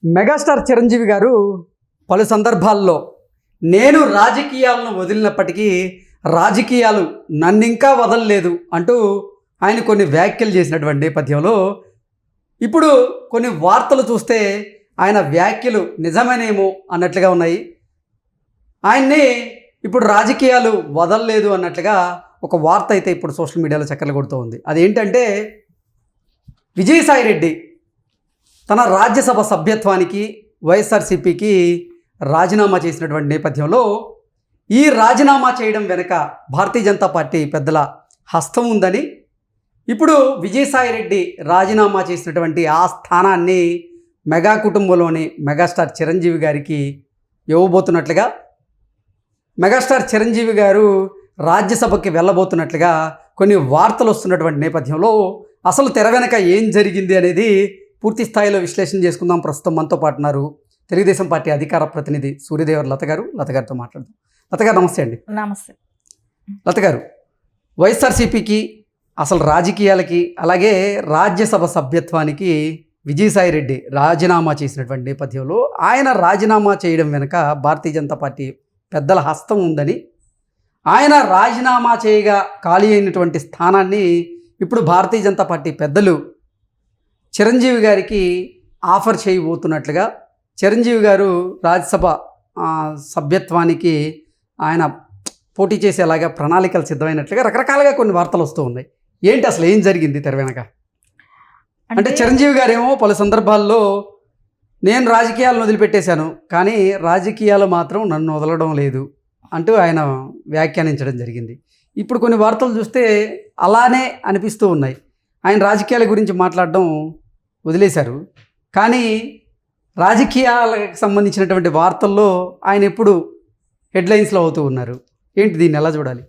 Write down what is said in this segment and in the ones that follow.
Megastar Chiranjeevi గారు పలు సందర్భాల్లో నేను రాజకీయాలను వదిలినప్పటికీ రాజకీయాలు నన్నింకా వదలలేదు అంటూ ఆయన కొన్ని వ్యాఖ్యలు చేసినటువంటి నేపథ్యంలో ఇప్పుడు కొన్ని వార్తలు చూస్తే ఆయన వ్యాఖ్యలు నిజమేనేమో అన్నట్లుగా ఉన్నాయి. ఆయన్ని ఇప్పుడు రాజకీయాలు వదలలేదు అన్నట్లుగా ఒక వార్త అయితే ఇప్పుడు సోషల్ మీడియాలో చక్కర్లు కొడుతూ ఉంది. అదేంటంటే విజయసాయిరెడ్డి తన రాజ్యసభ సభ్యత్వానికి వైఎస్ఆర్సీపీకి రాజీనామా చేసినటువంటి నేపథ్యంలో ఈ రాజీనామా చేయడం వెనుక భారతీయ జనతా పార్టీ పెద్దల హస్తం ఉందని, ఇప్పుడు విజయసాయిరెడ్డి రాజీనామా చేసినటువంటి ఆ స్థానాన్ని మెగా కుటుంబంలోని మెగాస్టార్ చిరంజీవి గారికి ఇవ్వబోతున్నట్లుగా, మెగాస్టార్ చిరంజీవి గారు రాజ్యసభకి వెళ్ళబోతున్నట్లుగా కొన్ని వార్తలు వస్తున్నటువంటి నేపథ్యంలో అసలు తెర వెనక ఏం జరిగింది అనేది పూర్తి స్థాయిలో విశ్లేషణ చేసుకుందాం. ప్రస్తుతం మనతో పాటు ఉన్నారు తెలుగుదేశం పార్టీ అధికార ప్రతినిధి సూర్యదేవర్ లత గారు. లత గారితో మాట్లాడదాం. లత గారు నమస్తే అండి. నమస్తే. లత గారు, వైఎస్ఆర్సీపీకి అసలు రాజకీయాలకి అలాగే రాజ్యసభ సభ్యత్వానికి విజయసాయిరెడ్డి రాజీనామా చేసినటువంటి నేపథ్యంలో ఆయన రాజీనామా చేయడం వెనుక భారతీయ జనతా పార్టీ పెద్దల హస్తం ఉందని, ఆయన రాజీనామా చేయగా ఖాళీ అయినటువంటి స్థానాన్ని ఇప్పుడు భారతీయ జనతా పార్టీ పెద్దలు చిరంజీవి గారికి ఆఫర్ చేయబోతున్నట్లుగా, చిరంజీవి గారు రాజ్యసభ సభ్యత్వానికి ఆయన పోటీ చేసేలాగా ప్రణాళికలు సిద్ధమైనట్లుగా రకరకాలుగా కొన్ని వార్తలు వస్తూ ఉన్నాయి. ఏంటి అసలు ఏం జరిగింది తెర వెనక? అంటే చిరంజీవి గారేమో పలు సందర్భాల్లో నేను రాజకీయాలను వదిలిపెట్టేశాను, కానీ రాజకీయాలు మాత్రం నన్ను వదలడం లేదు అంటూ ఆయన వ్యాఖ్యానించడం జరిగింది. ఇప్పుడు కొన్ని వార్తలు చూస్తే అలానే అనిపిస్తూ ఉన్నాయి. ఆయన రాజకీయాల గురించి మాట్లాడడం వదిలేశారు, కానీ రాజకీయాలకు సంబంధించినటువంటి వార్తల్లో ఆయన ఎప్పుడు హెడ్లైన్స్లో అవుతూ ఉన్నారు. ఏంటి దీన్ని ఎలా చూడాలి?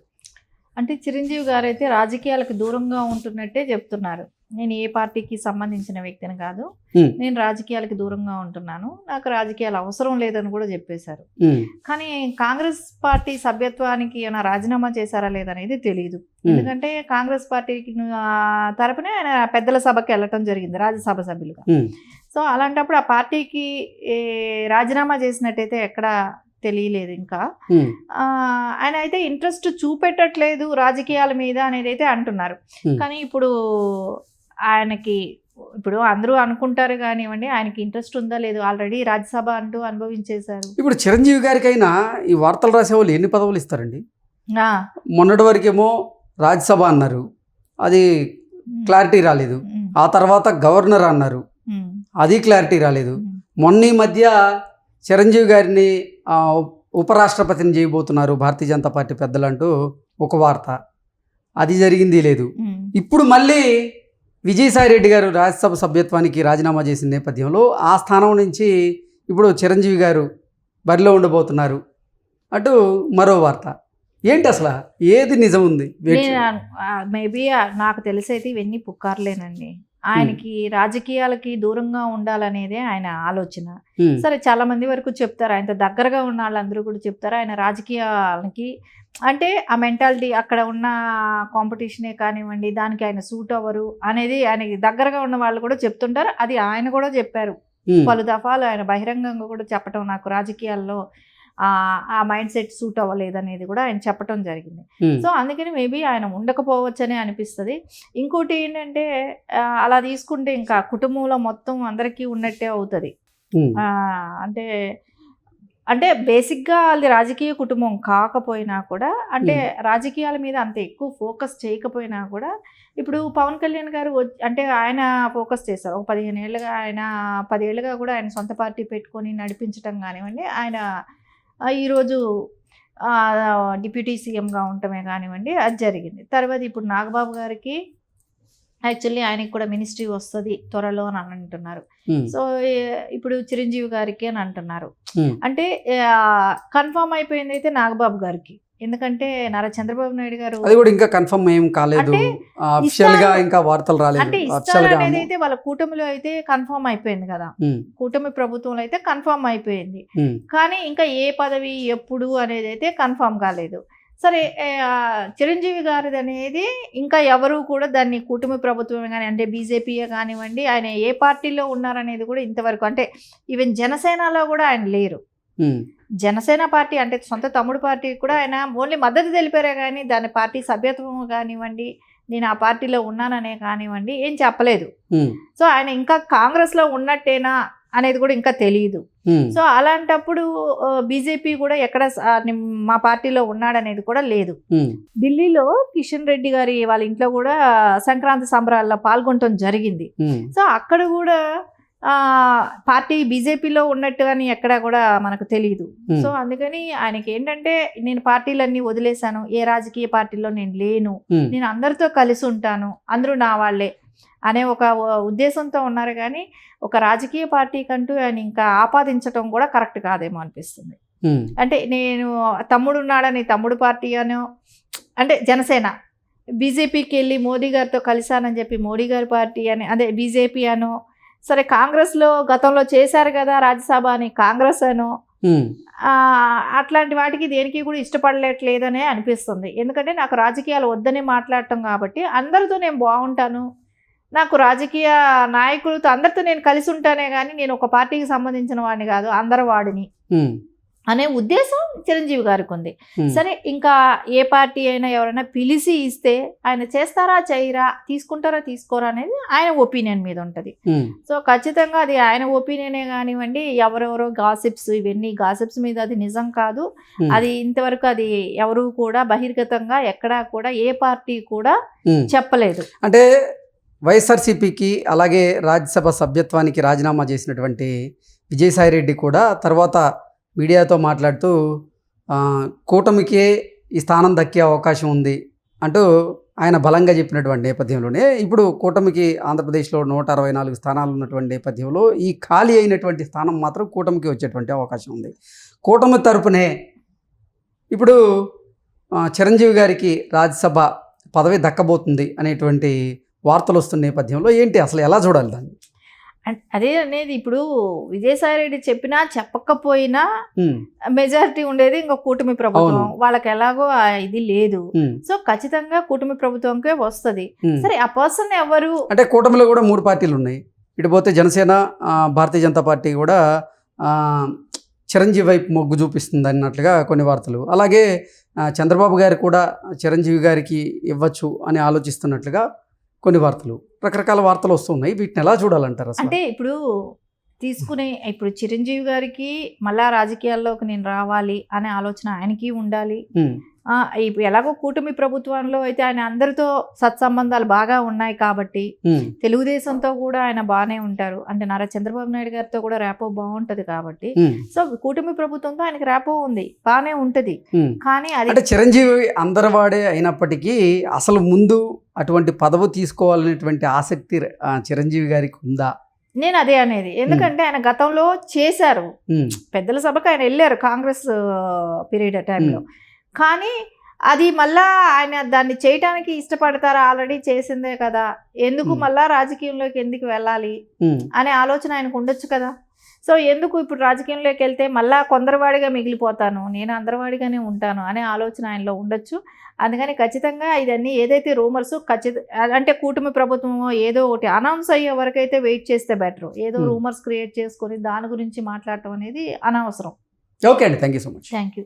అంటే చిరంజీవి గారు అయితే రాజకీయాలకు దూరంగా ఉంటున్నట్టే చెప్తున్నారు. నేను ఏ పార్టీకి సంబంధించిన వ్యక్తిని కాదు, నేను రాజకీయాలకు దూరంగా ఉంటున్నాను, నాకు రాజకీయాలు అవసరం లేదని కూడా చెప్పేశారు. కానీ కాంగ్రెస్ పార్టీ సభ్యత్వానికి ఏమైనా రాజీనామా చేశారా లేదనేది తెలియదు. ఎందుకంటే కాంగ్రెస్ పార్టీకి తరపునే ఆయన పెద్దల సభకి వెళ్ళటం జరిగింది రాజ్యసభ సభ్యులుగా. సో అలాంటప్పుడు ఆ పార్టీకి రాజీనామా చేసినట్టయితే ఎక్కడ తెలియలేదు. ఇంకా ఆయన అయితే ఇంట్రెస్ట్ చూపెట్టట్లేదు రాజకీయాల మీద అనేది అయితే అంటున్నారు. కానీ ఇప్పుడు ఆయనకి ఇప్పుడు అందరూ అనుకుంటారు కానివ్వండి, ఆయనకి ఇంట్రెస్ట్ ఉందా లేదు, ఆల్రెడీ రాజ్యసభ అంటూ అనుభవించేశారు. ఇప్పుడు చిరంజీవి గారికైనా ఈ వార్తలు రాసే వాళ్ళు ఎన్ని పదవులు ఇస్తారండి? మొన్నటి వరకేమో రాజ్యసభ అన్నారు, అది క్లారిటీ రాలేదు. ఆ తర్వాత గవర్నర్ అన్నారు, అది క్లారిటీ రాలేదు. మొన్న ఈ మధ్య చిరంజీవి గారిని ఉపరాష్ట్రపతిని చేయబోతున్నారు భారతీయ జనతా పార్టీ పెద్దలు అంటూ ఒక వార్త, అది జరిగింది లేదు. ఇప్పుడు మళ్ళీ విజయసాయిరెడ్డి గారు రాజ్యసభ సభ్యత్వానికి రాజీనామా చేసిన నేపథ్యంలో ఆ స్థానం నుంచి ఇప్పుడు చిరంజీవి గారు బరిలో ఉండబోతున్నారు అటు మరో వార్త. ఏంటి అసలు ఏది నిజం ఉంది? మేబీ నాకు తెలిసి అయితే ఇవన్నీ పుకార్లేనండి. ఆయనకి రాజకీయాలకి దూరంగా ఉండాలనేదే ఆయన ఆలోచన. సరే, చాలా మంది వరకు చెప్తారు, ఆయనతో దగ్గరగా ఉన్న వాళ్ళందరూ కూడా చెప్తారు ఆయన రాజకీయాలకి అంటే ఆ మెంటాలిటీ అక్కడ ఉన్న కాంపిటీషనే కానివ్వండి, దానికి ఆయన సూట్ అవ్వరు అనేది ఆయనకి దగ్గరగా ఉన్న వాళ్ళు కూడా చెప్తుంటారు. అది ఆయన కూడా చెప్పారు పలు దఫాలు. ఆయన బహిరంగంగా కూడా చెప్పటం, నాకు రాజకీయాల్లో ఆ మైండ్ సెట్ సూట్ అవ్వలేదు అనేది కూడా ఆయన చెప్పటం జరిగింది. సో అందుకని మేబీ ఆయన ఉండకపోవచ్చనే అనిపిస్తుంది. ఇంకోటి ఏంటంటే అలా తీసుకుంటే ఇంకా కుటుంబంలో మొత్తం అందరికీ ఉన్నట్టే అవుతుంది. అంటే బేసిక్గా అది రాజకీయ కుటుంబం కాకపోయినా కూడా, అంటే రాజకీయాల మీద అంత ఎక్కువ ఫోకస్ చేయకపోయినా కూడా, ఇప్పుడు పవన్ కళ్యాణ్ గారు అంటే ఆయన ఫోకస్ చేశారు. ఒక 15 ఏళ్ళుగా, ఆయన 10 ఏళ్ళుగా కూడా ఆయన సొంత పార్టీ పెట్టుకొని నడిపించడం కానివ్వండి, ఆయన ఈరోజు డిప్యూటీ సీఎంగా ఉండటమే కానివ్వండి, అది జరిగింది. తర్వాత ఇప్పుడు నాగబాబు గారికి యాక్చువల్లీ ఆయనకి కూడా మినిస్ట్రీ వస్తుంది త్వరలో అని అంటున్నారు. సో ఇప్పుడు చిరంజీవి గారికి అని అంటున్నారు. అంటే కన్ఫర్మ్ అయిపోయింది అయితే నాగబాబు గారికి. ఎందుకంటే నారా చంద్రబాబు నాయుడు గారు అది కూడా ఇంకా కన్ఫర్మ్ ఏం కాలేదు, అఫీషియల్ గా ఇంకా వార్తలు రాలేదు. అంటే ఇస్తారు అనేది అయితే వాళ్ళ కూటమిలో అయితే కన్ఫర్మ్ అయిపోయింది కదా, కూటమి ప్రభుత్వంలో అయితే కన్ఫర్మ్ అయిపోయింది. కానీ ఇంకా ఏ పదవి ఎప్పుడు అనేది అయితే కన్ఫర్మ్ కాలేదు. సరే చిరంజీవి గారిది అనేది ఇంకా ఎవరు కూడా దాన్ని కూటమి ప్రభుత్వమే కానీ అంటే బీజేపీయే కానివ్వండి, ఆయన ఏ పార్టీలో ఉన్నారనేది కూడా ఇంతవరకు అంటే ఈవెన్ జనసేనలో కూడా ఆయన లేరు. జనసేన పార్టీ అంటే సొంత తమ్ముడు పార్టీ కూడా ఆయన ఓన్లీ మద్దతు తెలిపారే కానీ దాని పార్టీ సభ్యత్వం కానివ్వండి, నేను ఆ పార్టీలో ఉన్నాననే కానివ్వండి ఏం చెప్పలేదు. సో ఆయన ఇంకా కాంగ్రెస్లో ఉన్నట్టేనా అనేది కూడా ఇంకా తెలియదు. సో అలాంటప్పుడు బీజేపీ కూడా ఎక్కడ మా పార్టీలో ఉన్నాడనేది కూడా లేదు. ఢిల్లీలో కిషన్ రెడ్డి గారి వాళ్ళ ఇంట్లో కూడా సంక్రాంతి సంబరాల్లో పాల్గొనడం జరిగింది. సో అక్కడ కూడా పార్టీ బీజేపీలో ఉన్నట్టుగాని ఎక్కడ కూడా మనకు తెలియదు. సో అందుకని ఆయనకి ఏంటంటే నేను పార్టీలన్నీ వదిలేశాను, ఏ రాజకీయ పార్టీలో నేను లేను, నేను అందరితో కలిసి ఉంటాను, అందరూ నా వాళ్ళే అనే ఒక ఉద్దేశంతో ఉన్నారు. కానీ ఒక రాజకీయ పార్టీ కంటూ ఆయన ఇంకా ఆపాదించడం కూడా కరెక్ట్ కాదేమో అనిపిస్తుంది. అంటే నేను తమ్ముడు ఉన్నాడని తమ్ముడు పార్టీ అనో, అంటే జనసేన బీజేపీకి వెళ్ళి మోడీ గారితో కలిశానని చెప్పి మోడీ గారి పార్టీ అని అదే బీజేపీ అనో, సరే కాంగ్రెస్లో గతంలో చేశారు కదా రాజ్యసభ అని కాంగ్రెస్ అనో, అట్లాంటి వాటికి దేనికి కూడా ఇష్టపడలేట్లేదనే అనిపిస్తుంది. ఎందుకంటే నాకు రాజకీయాలు వద్దని మాట్లాడటం కాబట్టి అందరితో నేను బాగుంటాను, నాకు రాజకీయ నాయకులతో అందరితో నేను కలిసి ఉంటానే కానీ నేను ఒక పార్టీకి సంబంధించిన వాడిని కాదు, అందరి వాడిని అనే ఉద్దేశం చిరంజీవి గారికి ఉంది. సరే ఇంకా ఏ పార్టీ అయినా ఎవరైనా పిలిచి ఇస్తే ఆయన చేస్తారా చేయరా, తీసుకుంటారా తీసుకోరా అనేది ఆయన ఒపీనియన్ మీద ఉంటుంది. సో ఖచ్చితంగా అది ఆయన ఒపీనియనే కానివ్వండి, ఎవరెవరో గాసిప్స్ ఇవన్నీ గాసిప్స్ మీద అది నిజం కాదు. అది ఇంతవరకు అది ఎవరు కూడా బహిర్గతంగా ఎక్కడా కూడా ఏ పార్టీ కూడా చెప్పలేదు. అంటే వైఎస్ఆర్సీపీకి అలాగే రాజ్యసభ సభ్యత్వానికి రాజీనామా చేసినటువంటి విజయసాయిరెడ్డి కూడా తర్వాత మీడియాతో మాట్లాడుతూ కూటమికే ఈ స్థానం దక్కే అవకాశం ఉంది అంటూ ఆయన బలంగా చెప్పినటువంటి నేపథ్యంలోనే ఇప్పుడు కూటమికి ఆంధ్రప్రదేశ్లో 164 స్థానాలు ఉన్నటువంటి నేపథ్యంలో ఈ ఖాళీ అయినటువంటి స్థానం మాత్రం కూటమికి వచ్చేటువంటి అవకాశం ఉంది. కూటమి తరపునే ఇప్పుడు చిరంజీవి గారికి రాజ్యసభ పదవి దక్కబోతుంది అనేటువంటి వార్తలు వస్తున్న నేపథ్యంలో ఏంటి అసలు ఎలా చూడాలి దాన్ని? అదే అనేది ఇప్పుడు విజయసాయిరెడ్డి చెప్పినా చెప్పకపోయినా మెజారిటీ ఉండేది ఇంకా కూటమి ప్రభుత్వం. వాళ్ళకి ఎలాగో ఇది లేదు. సో ఖచ్చితంగా కూటమి ప్రభుత్వంకే వస్తుంది. సరే ఆ పర్సన్ ఎవరు అంటే కూటమిలో కూడా 3 పార్టీలు ఉన్నాయి. ఇటు పోతే జనసేన, భారతీయ జనతా పార్టీ కూడా చిరంజీవి వైపు మొగ్గు చూపిస్తుంది అన్నట్లుగా కొన్ని వార్తలు. అలాగే చంద్రబాబు గారు కూడా చిరంజీవి గారికి ఇవ్వచ్చు అని ఆలోచిస్తున్నట్లుగా కొన్ని వార్తలు, రకరకాల వార్తలు వస్తున్నాయి. వీటిని ఎలా చూడాలంటారు? అంటే ఇప్పుడు చిరంజీవి గారికి మళ్ళా రాజకీయాల్లోకి నేను రావాలి అనే ఆలోచన ఆయనకి ఉండాలి. ఇప్పుడు ఎలాగో కూటమి ప్రభుత్వంలో అయితే ఆయన అందరితో సత్సంబంధాలు బాగా ఉన్నాయి కాబట్టి తెలుగుదేశంతో కూడా ఆయన బాగానే ఉంటారు. అంటే నారా చంద్రబాబు నాయుడు గారితో కూడా ర్యాపో బాగుంటది కాబట్టి సో కూటమి ప్రభుత్వంతో ఆయనకి ర్యాపో ఉంది, బాగానే ఉంటది. కానీ అది చిరంజీవి అందరివాడే అయినప్పటికీ అసలు ముందు అటువంటి పదవి తీసుకోవాలనేటువంటి ఆసక్తి చిరంజీవి గారికి ఉందా? నేను అదే అనేది. ఎందుకంటే ఆయన గతంలో చేశారు, పెద్దల సభకు ఆయన వెళ్ళారు కాంగ్రెస్ పీరియడ్ టైంలో. కానీ అది మళ్ళా ఆయన దాన్ని చేయటానికి ఇష్టపడతారా? ఆల్రెడీ చేసిందే కదా, ఎందుకు మళ్ళా రాజకీయంలోకి ఎందుకు వెళ్ళాలి అనే ఆలోచన ఆయనకు ఉండొచ్చు కదా. సో ఎందుకు ఇప్పుడు రాజకీయంలోకి వెళ్తే మళ్ళా కొందరివాడిగా మిగిలిపోతాను, నేను అందరివాడిగానే ఉంటాను అనే ఆలోచన ఆయనలో ఉండొచ్చు. అందుకని ఖచ్చితంగా ఇదన్నీ ఏదైతే రూమర్స్ అంటే కూటమి ప్రభుత్వం ఏదో ఒకటి అనౌన్స్ అయ్యే వరకు అయితే వెయిట్ చేస్తే బెటర్. ఏదో రూమర్స్ క్రియేట్ చేసుకొని దాని గురించి మాట్లాడటం అనేది అనవసరం. ఓకే అండి, thank you so much. Thank you.